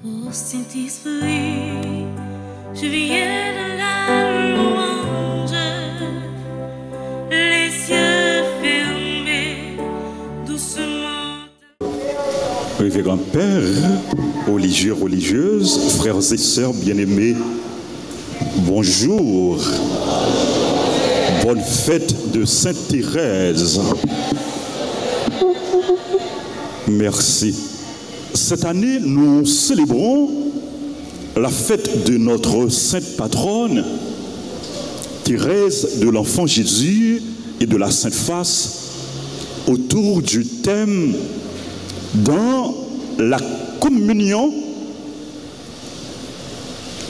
Ô Saint-Esprit, je viens de la louange, les yeux fermés, doucement. Révérend Père, religieux, religieuses, frères et sœurs bien-aimés, bonjour. Bonne fête de Sainte Thérèse. Merci. Cette année, nous célébrons la fête de notre sainte patronne, Thérèse de l'Enfant Jésus et de la Sainte Face, autour du thème dans la communion,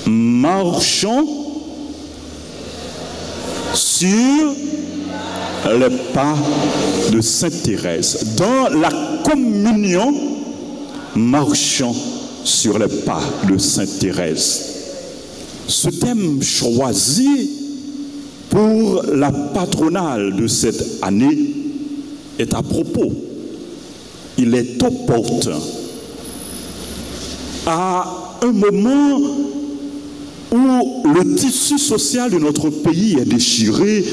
marchons sur les pas de Sainte Thérèse. Dans la communion, marchons sur les pas de Sainte Thérèse. Ce thème choisi pour la patronale de cette année est à propos. Il est opportun. À un moment où le tissu social de notre pays est déchiré,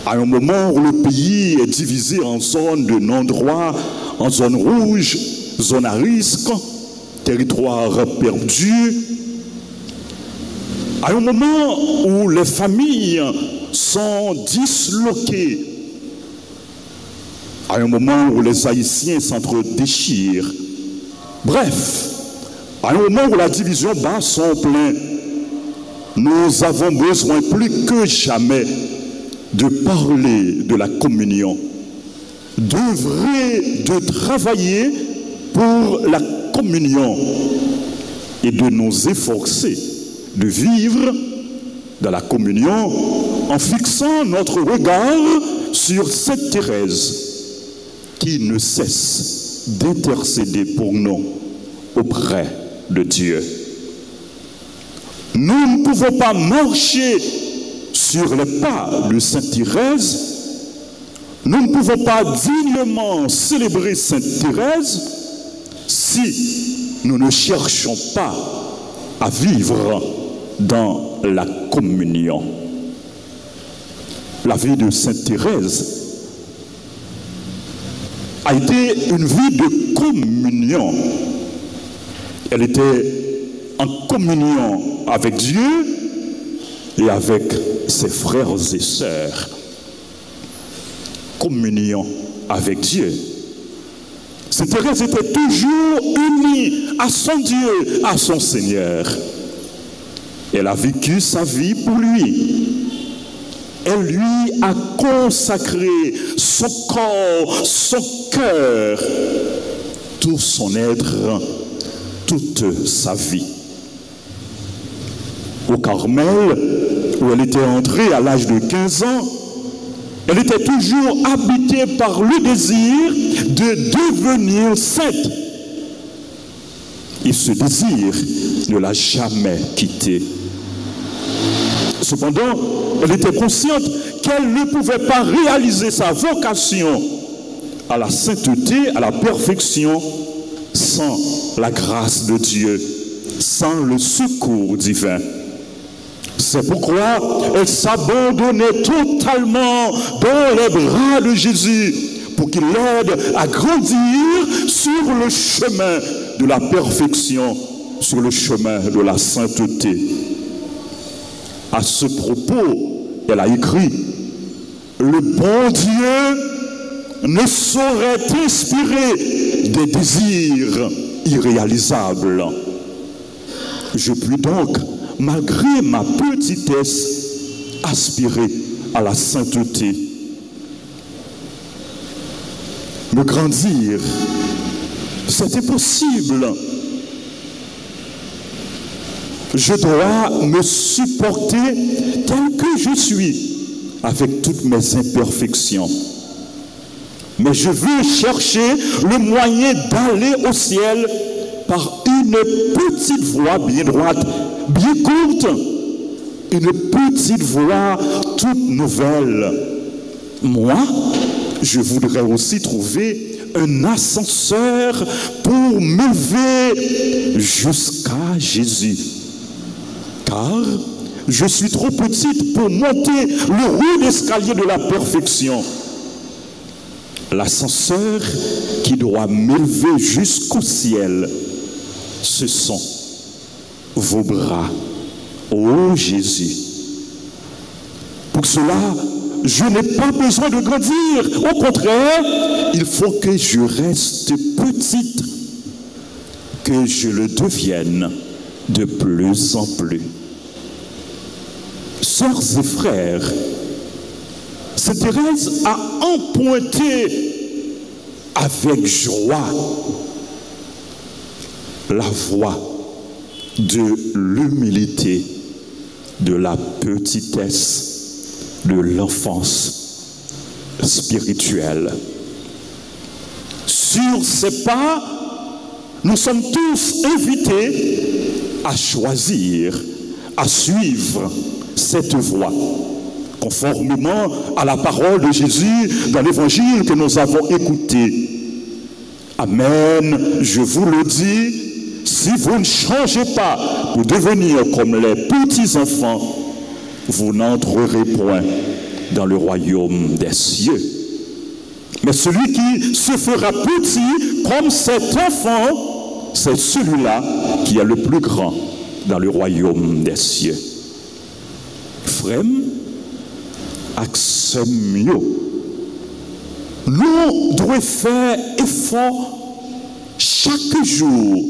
à un moment où le pays est divisé en zones de non-droit, en zones rouges, zones à risque, territoires perdus, à un moment où les familles sont disloquées, à un moment où les Haïtiens s'entre-déchirent, bref, à un moment où la division bat son plein, nous avons besoin plus que jamais de parler de la communion, d'œuvrer, de travailler pour la communion et de nous efforcer de vivre dans la communion en fixant notre regard sur cette Thérèse qui ne cesse d'intercéder pour nous auprès de Dieu. Nous ne pouvons pas marcher sur les pas de Sainte Thérèse, nous ne pouvons pas dignement célébrer Sainte Thérèse si nous ne cherchons pas à vivre dans la communion. La vie de Sainte Thérèse a été une vie de communion. Elle était en communion avec Dieu et avec ses frères et sœurs. Communion avec Dieu. Sainte Thérèse était toujours unie à son Dieu, à son Seigneur. Elle a vécu sa vie pour lui. Elle lui a consacré son corps, son cœur, tout son être, toute sa vie. Au Carmel, où elle était entrée à l'âge de 15 ans, elle était toujours habitée par le désir de devenir sainte. Et ce désir ne l'a jamais quittée. Cependant, elle était consciente qu'elle ne pouvait pas réaliser sa vocation à la sainteté, à la perfection, sans la grâce de Dieu, sans le secours divin. C'est pourquoi elle s'abandonnait totalement dans les bras de Jésus pour qu'il l'aide à grandir sur le chemin de la perfection, sur le chemin de la sainteté. À ce propos, elle a écrit « Le bon Dieu ne saurait inspirer des désirs irréalisables. Je puis donc, malgré ma petitesse, aspirer à la sainteté. Me grandir, c'était possible. Je dois me supporter tel que je suis, avec toutes mes imperfections. Mais je veux chercher le moyen d'aller au ciel par une petite voie bien droite, bien courte, une petite voie toute nouvelle. Moi, je voudrais aussi trouver un ascenseur pour m'élever jusqu'à Jésus. Car je suis trop petite pour monter le rude escalier de la perfection. L'ascenseur qui doit m'élever jusqu'au ciel, ce sont vos bras, ô Jésus. Pour cela, je n'ai pas besoin de grandir. Au contraire, il faut que je reste petite, que je le devienne de plus en plus. Sœurs et frères, Sainte Thérèse a emprunté avec joie la voie de l'humilité, de la petitesse, de l'enfance spirituelle. Sur ces pas, nous sommes tous invités à choisir, à suivre cette voie, conformément à la parole de Jésus dans l'évangile que nous avons écouté. Amen, je vous le dis, si vous ne changez pas pour devenir comme les petits-enfants, vous n'entrerez point dans le royaume des cieux. Mais celui qui se fera petit comme cet enfant, c'est celui-là qui est le plus grand dans le royaume des cieux. Frère, Axemio, nous devons faire effort chaque jour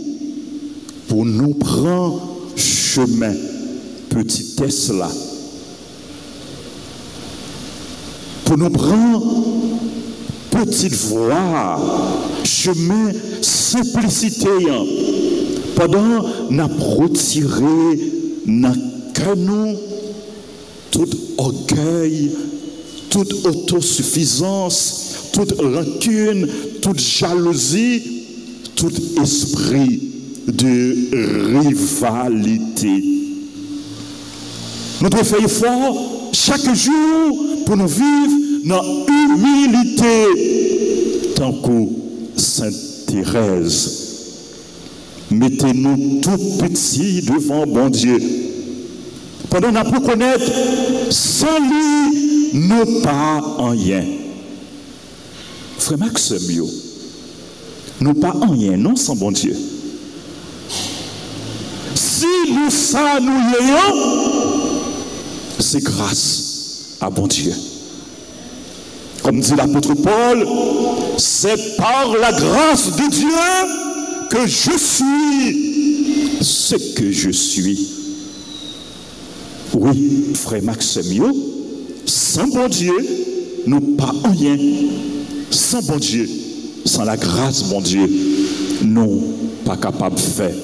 pour nous prendre chemin petitesse là, pour nous prendre petite voie, chemin simplicité, pendant nous retirer dans nous tout orgueil, toute autosuffisance, toute rancune, toute jalousie, tout esprit de rivalité. Nous devons faire effort chaque jour pour nous vivre dans l'humilité, tant que Sainte Thérèse. Mettez-nous tout petits devant bon Dieu. Pendant qu'on peut connaître, sans lui, nous pas en rien. Frère Maxime, nous pas en rien, non, sans bon Dieu. Si nous ça nous ayons, c'est grâce à bon Dieu. Comme dit l'apôtre Paul, c'est par la grâce de Dieu que je suis ce que je suis. Oui, frère Maxime, sans bon Dieu, nous pas en rien. Sans bon Dieu, sans la grâce bon Dieu, nous pas capables de faire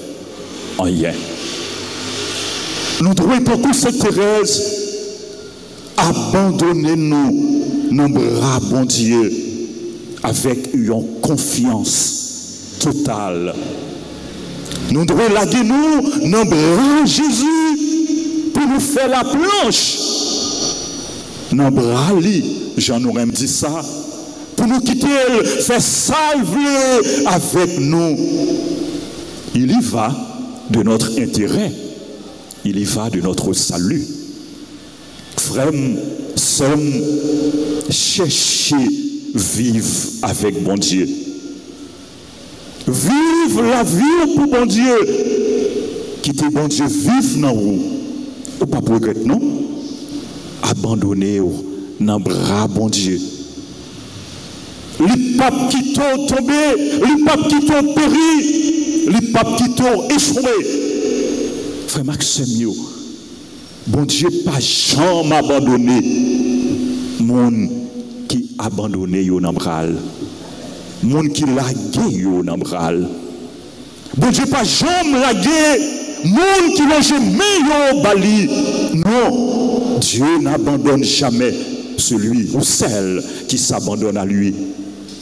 en rien. Nous devons pour Sainte Thérèse abandonner nous dans bras bon Dieu avec une confiance totale. Nous devons laguer nous dans bras Jésus pour nous faire la planche. Dans bras lui, j'en aurais dit ça, pour nous quitter, faire salver avec nous. Il y va de notre intérêt. Il y va de notre salut. Frères, sommes chercher vivre avec bon Dieu. Vive la vie pour bon Dieu. Quitter bon Dieu, vive dans vous. Ou pas pour regretter, non? Abandonnez dans bras bon Dieu. Les papes qui t'ont tombé, les papes qui t'ont péri, les papes qui t'ont échoué. Frère Maxime, bon Dieu pas jamais abandonné monde qui abandonné yo dans bras, monde qui lagué yo dans bras. Bon Dieu pas jamais lagué monde qui n'a jamais yo bali. Non, Dieu n'abandonne jamais celui ou celle qui s'abandonne à lui,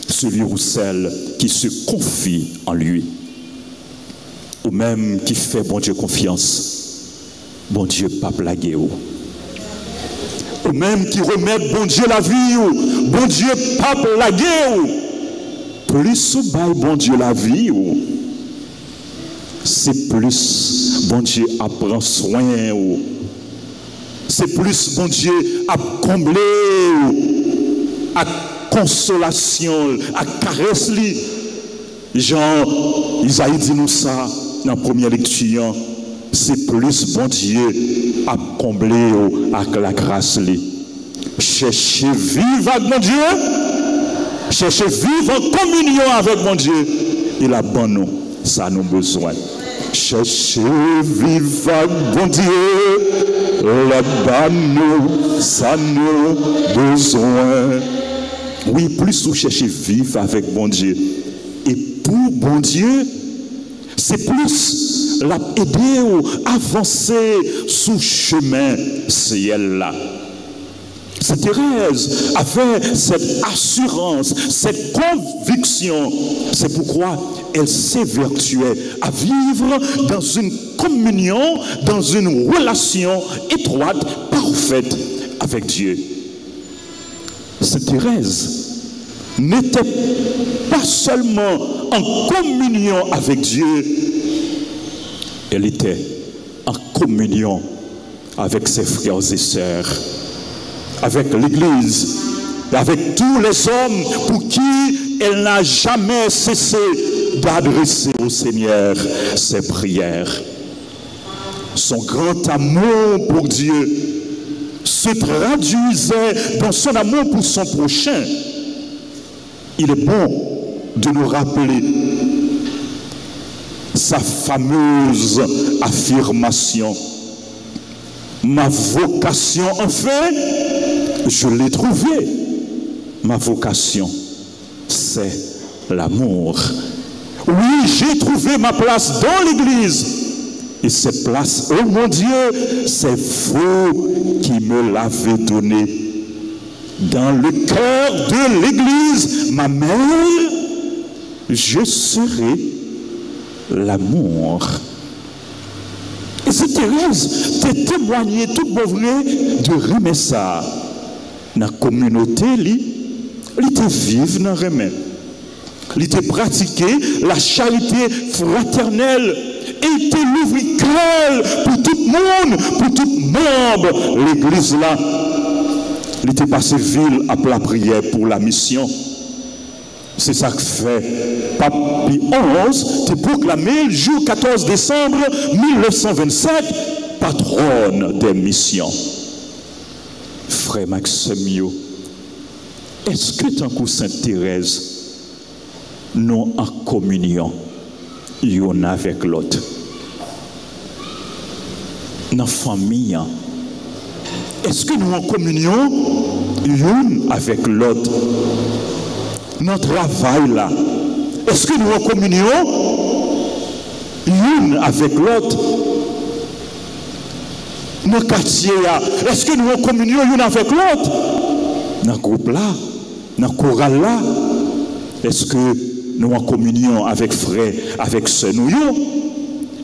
celui ou celle qui se confie en lui. Ou même qui fait bon Dieu confiance, bon Dieu pas blaguer ou. Ou même qui remet bon Dieu la vie ou, bon Dieu pas blaguer ou. plus ou bail bon Dieu la vie, c'est plus bon Dieu à prendre soin, c'est plus bon Dieu à combler, à consolation, à caresse lui. Jean, Isaïe dit nous ça dans la première lecture, c'est plus bon Dieu à combler avec la grâce lui. Cherchez vivre avec mon Dieu, cherchez vivre en communion avec mon Dieu, il a bon nous, ça nous besoin. Cherchez vivre avec mon Dieu, là-bas nous, ça nous besoin. Oui, plus vous cherchez vivre avec mon Dieu, et pour bon Dieu, c'est plus l'aider à avancer sous chemin ciel là. C'est Thérèse avait cette assurance, cette conviction. C'est pourquoi elle s'évertuait à vivre dans une communion, dans une relation étroite, parfaite avec Dieu. Cette Thérèse n'était pas seulement en communion avec Dieu, elle était en communion avec ses frères et sœurs, avec l'Église, avec tous les hommes pour qui elle n'a jamais cessé d'adresser au Seigneur ses prières. Son grand amour pour Dieu se traduisait dans son amour pour son prochain. Il est bon de nous rappeler sa fameuse affirmation. Ma vocation, en fait, je l'ai trouvée. Ma vocation, c'est l'amour. Oui, j'ai trouvé ma place dans l'Église. Et cette place, oh mon Dieu, c'est vous qui me l'avez donnée. Dans le cœur de l'Église, ma mère, je serai l'amour. Et c'est Thérèse qui témoignait tout bon vrai de remettre ça. Dans la communauté, elle était vive dans le remède. Elle était pratiquée la charité fraternelle. Et était l'ouvrier pour tout le monde, pour tout membre. L'église là, elle était passée ville à la prière pour la mission. C'est ça que fait Pape Pie XI, te proclamé le jour 14 décembre 1927, patronne des missions. Frère Maximio, est-ce que tant que Sainte Thérèse, nous en communion, l'un avec l'autre? Dans la famille, est-ce que nous en communion, l'un avec l'autre? Notre travail là, est-ce que nous en communion l'une avec l'autre? Dans le quartier là, est-ce que nous en communion l'une avec l'autre? Dans le groupe là, dans le choral là, est-ce que nous en communion avec frères, avec sœurs nous?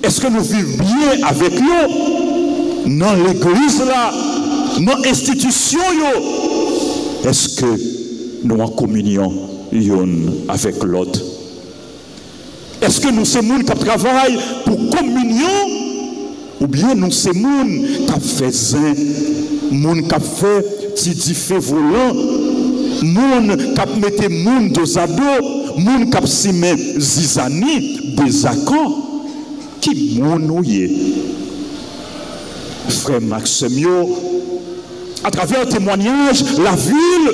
Est-ce que nous vivons bien avec eux? Dans l'église là, dans l'institution, est-ce que nous en communion l'une avec l'autre? Est-ce que nous sommes gens qui travaillent pour communion? Ou bien nous sommes gens qui fait zin, gens qui fait titi fait volant, gens qui mettent moun dos à dos, gens qui simen zizani, des accords? Qui moun yé? Frère Maximio, à travers le témoignage, la ville,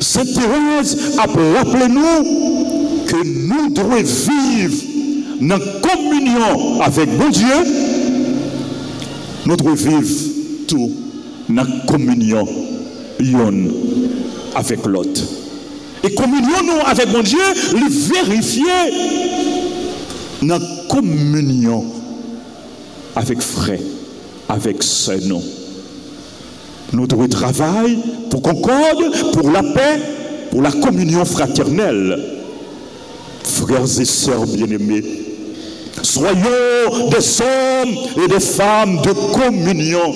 Sainte Thérèse a rappelé nous que nous devons vivre dans communion avec mon Dieu. Nous devons vivre tout dans communion l'un avec l'autre. Et communion nous avec mon Dieu, le vérifier dans communion avec frère, avec sœur nous. Nous devons travailler pour concorde, pour la paix, pour la communion fraternelle. Frères et sœurs bien-aimés, soyons des hommes et des femmes de communion.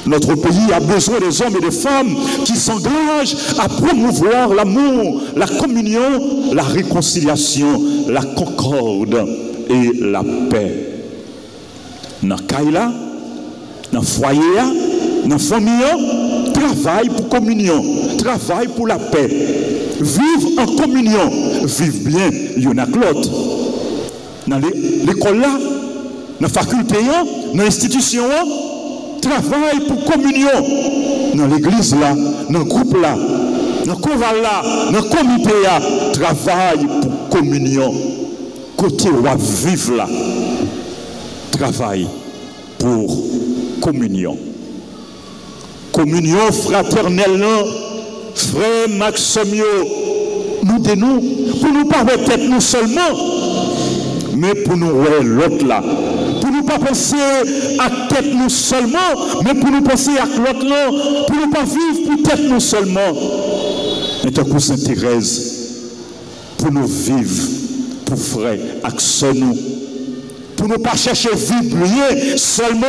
Notre pays a besoin des hommes et des femmes qui s'engagent à promouvoir l'amour, la communion, la réconciliation, la concorde et la paix. Dans le Kaila, dans le foyer, dans la famille, travail pour communion, travail pour la paix. Vivre en communion, vivre bien, il y en a que l'autre. Dans l'école là, dans la faculté, dans l'institution, travail pour communion. Dans l'église là, dans le groupe là, dans le conval là, dans le comité là, travail pour communion. Côté où vivre là, travail pour communion. Communion fraternelle, frère Maximio, nous de nous, pour nous pas tête nous seulement, mais pour nous voir l'autre là. Pour nous pas penser à tête nous seulement, mais pour nous penser à l'autre là, pour nous pas vivre pour tête nous seulement. Mais tant que Sainte Thérèse, pour nous vivre pour frère, accès nous. Pour ne pas chercher vivre bien seulement,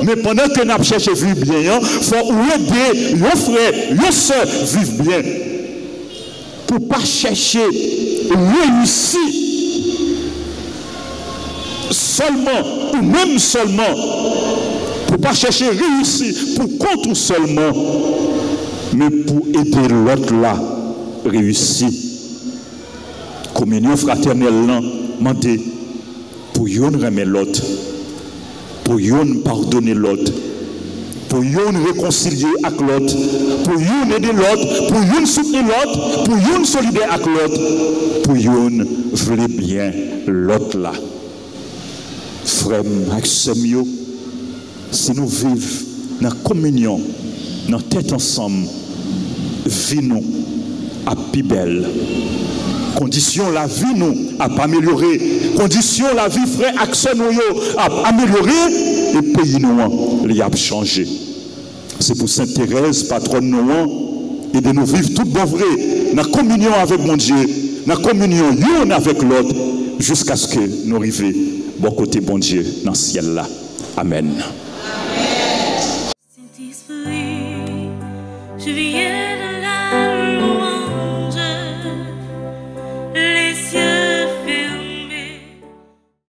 mais pendant que nous cherchons vivre bien, il faut aider nos frères, nos soeurs vivre bien. Pour ne pas chercher réussir seulement, ou même seulement, pour ne pas chercher réussir pour contre seulement, mais pour aider l'autre là réussir. Communion fraternelle là, demandez pour yon remettre l'autre, pour yon pardonner l'autre, pour yon réconcilier avec l'autre, pour yon aider l'autre, pour yon soutenir l'autre, pour yon solidaire avec l'autre, pour yon vouloir bien l'autre là. Frère Maxime, si nous vivons dans la communion, dans la tête ensemble, vivons à plus belle. Condition la vie nous a amélioré. Condition la vie frère accès nous a amélioré et pays nous il a changé. C'est pour Sainte Thérèse, patronne nous, et de nous vivre tout bon vrai dans la communion avec mon Dieu, dans la communion l'un avec l'autre, jusqu'à ce que nous arrivions bon côté bon Dieu dans le ciel là. Amen. Saint-Esprit, je viens